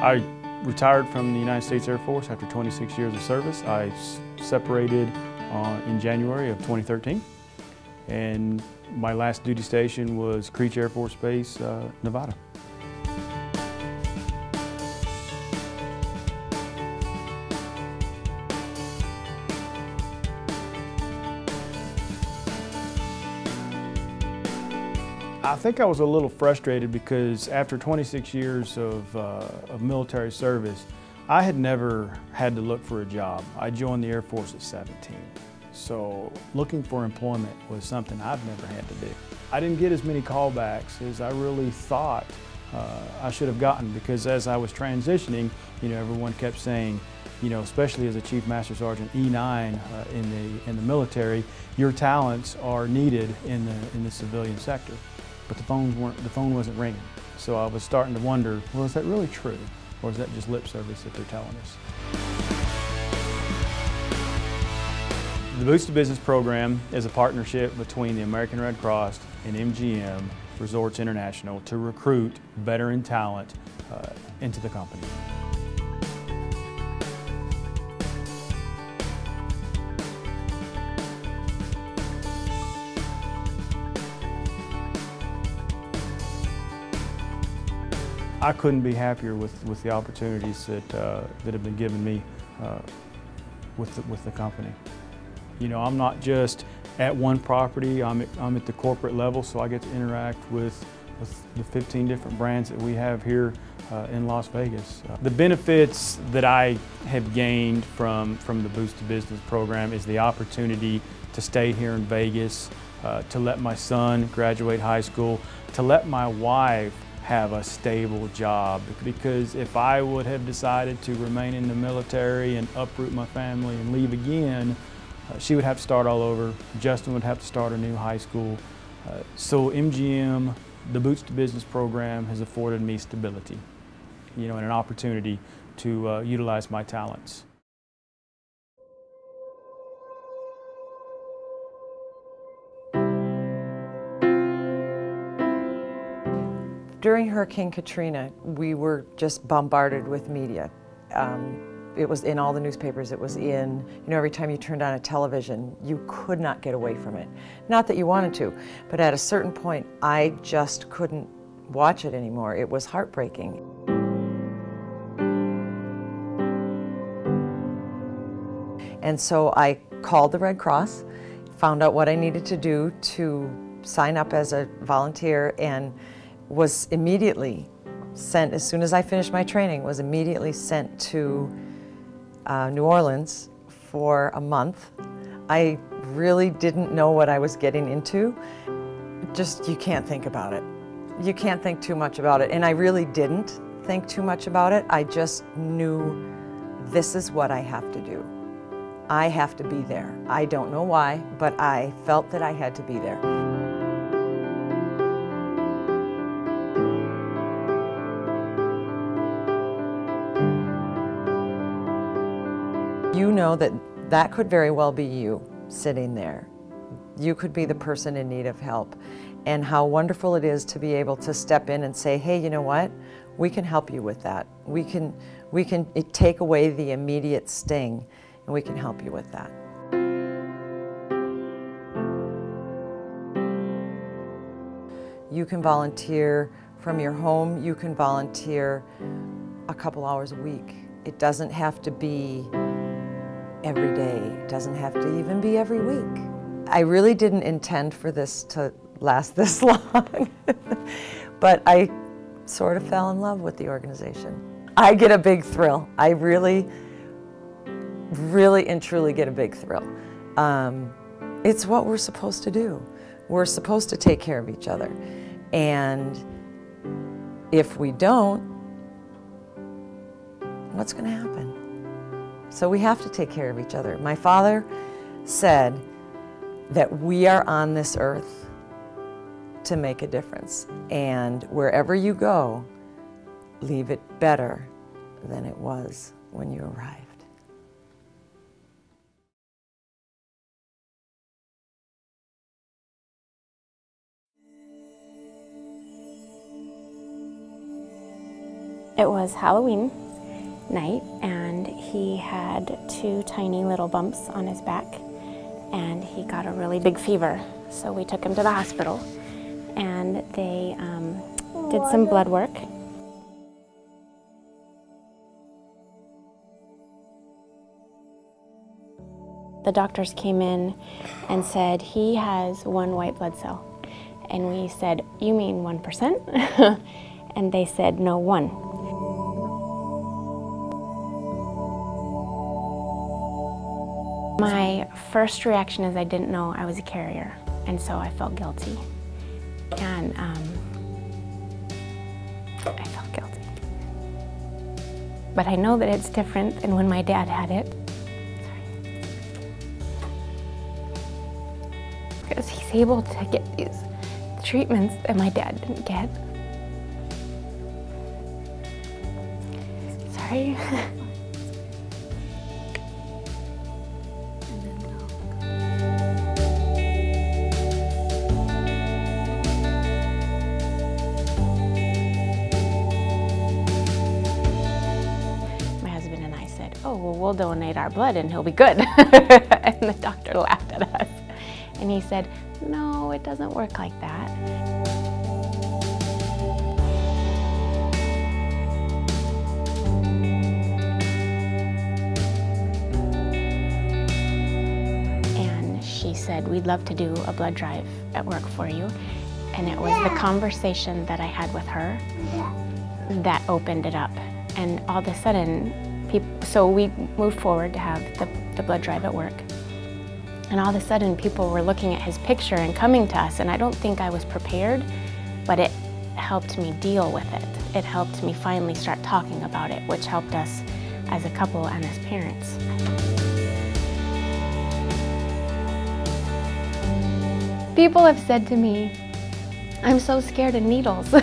I retired from the United States Air Force after 26 years of service. I separated in January of 2013, and my last duty station was Creech Air Force Base, Nevada. I think I was a little frustrated because after 26 years of military service, I had never had to look for a job. I joined the Air Force at 17. So looking for employment was something I've never had to do. I didn't get as many callbacks as I really thought I should have gotten, because as I was transitioning, everyone kept saying, especially as a Chief Master Sergeant E9 in the military, your talents are needed in the civilian sector. But the phone wasn't ringing. So I was starting to wonder, well, is that really true? Or is that just lip service that they're telling us? The Boots to Business program is a partnership between the American Red Cross and MGM Resorts International to recruit veteran talent into the company. I couldn't be happier with the opportunities that have been given me with the company. I'm not just at one property, I'm at the corporate level, so I get to interact with the 15 different brands that we have here in Las Vegas. The benefits that I have gained from the Boots to Business program is the opportunity to stay here in Vegas, to let my son graduate high school, to let my wife have a stable job, because if I would have decided to remain in the military and uproot my family and leave again, she would have to start all over. Justin would have to start a new high school. So MGM, the Boots to Business program, has afforded me stability, and an opportunity to utilize my talents. During Hurricane Katrina, we were just bombarded with media. It was in all the newspapers, it was in, every time you turned on a television, you could not get away from it. Not that you wanted to, but at a certain point, I just couldn't watch it anymore. It was heartbreaking. And so I called the Red Cross, found out what I needed to do to sign up as a volunteer, and was immediately sent, as soon as I finished my training, was immediately sent to New Orleans for a month. I really didn't know what I was getting into. Just, you can't think about it. You can't think too much about it. And I really didn't think too much about it. I just knew this is what I have to do. I have to be there. I don't know why, but I felt that I had to be there. You know that could very well be you sitting there. You could be the person in need of help. And how wonderful it is to be able to step in and say, hey, you know what? We can help you with that. We can take away the immediate sting, and we can help you with that. You can volunteer from your home. You can volunteer a couple hours a week. It doesn't have to be every day. It doesn't have to even be every week. I really didn't intend for this to last this long, but I sort of fell in love with the organization. I get a big thrill. I really and truly get a big thrill. It's what we're supposed to do. We're supposed to take care of each other. And if we don't, what's going to happen? So we have to take care of each other. My father said that we are on this earth to make a difference. And wherever you go, leave it better than it was when you arrived. It was Halloween night, and he had 2 tiny little bumps on his back, and he got a really big fever. So we took him to the hospital, and they did some blood work. The doctors came in and said, he has 1 white blood cell. And we said, you mean 1%? And they said, no, 1. My first reaction is I didn't know I was a carrier, and so I felt guilty. And I felt guilty. But I know that it's different than when my dad had it. Because he's able to get these treatments that my dad didn't get. Sorry. Oh, well, we'll donate our blood and he'll be good. And the doctor laughed at us. And he said, no, it doesn't work like that. And she said, we'd love to do a blood drive at work for you. And it was the conversation that I had with her that opened it up. And all of a sudden, so we moved forward to have the blood drive at work. And all of a sudden people were looking at his picture and coming to us, and I don't think I was prepared, but it helped me deal with it. It helped me finally start talking about it, which helped us as a couple and as parents. People have said to me, I'm so scared of needles.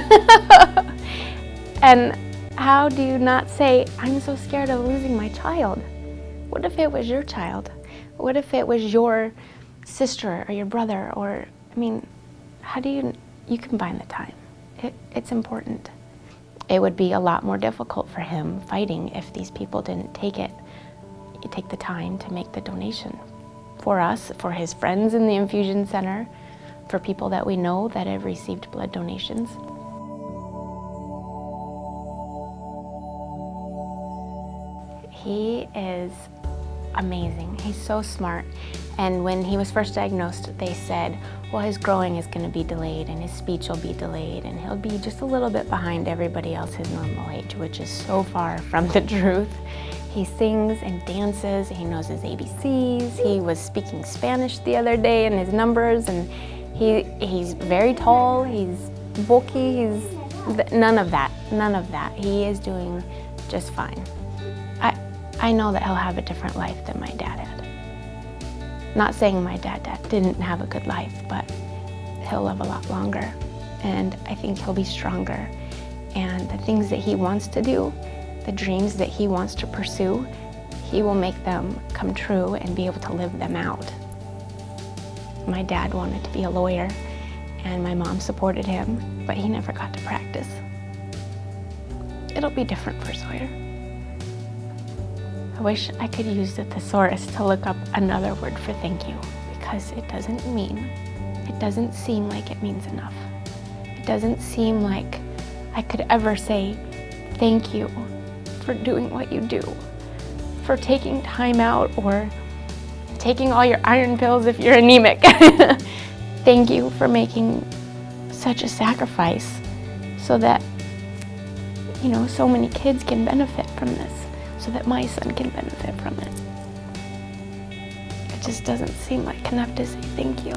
And how do you not say, I'm so scared of losing my child? What if it was your child? What if it was your sister or your brother? Or, I mean, how do you can find the time. It's important. It would be a lot more difficult for him fighting if these people didn't take the time to make the donation. For us, for his friends in the infusion center, for people that we know that have received blood donations. He is amazing. He's so smart. And when he was first diagnosed, they said, well, his growing is going to be delayed and his speech will be delayed and he'll be just a little bit behind everybody else his normal age, which is so far from the truth. He sings and dances, he knows his ABCs, he was speaking Spanish the other day and his numbers, and he's very tall, he's bulky, none of that. He is doing just fine. I know that he'll have a different life than my dad had. Not saying my dad didn't have a good life, but he'll live a lot longer. And I think he'll be stronger. And the things that he wants to do, the dreams that he wants to pursue, he will make them come true and be able to live them out. My dad wanted to be a lawyer, and my mom supported him, but he never got to practice. It'll be different for Sawyer. I wish I could use the thesaurus to look up another word for thank you, because it doesn't seem like it means enough. It doesn't seem like I could ever say thank you for doing what you do, for taking time out or taking all your iron pills if you're anemic. Thank you for making such a sacrifice so that, you know, so many kids can benefit from this, so that my son can benefit from it. It just doesn't seem like enough to say thank you.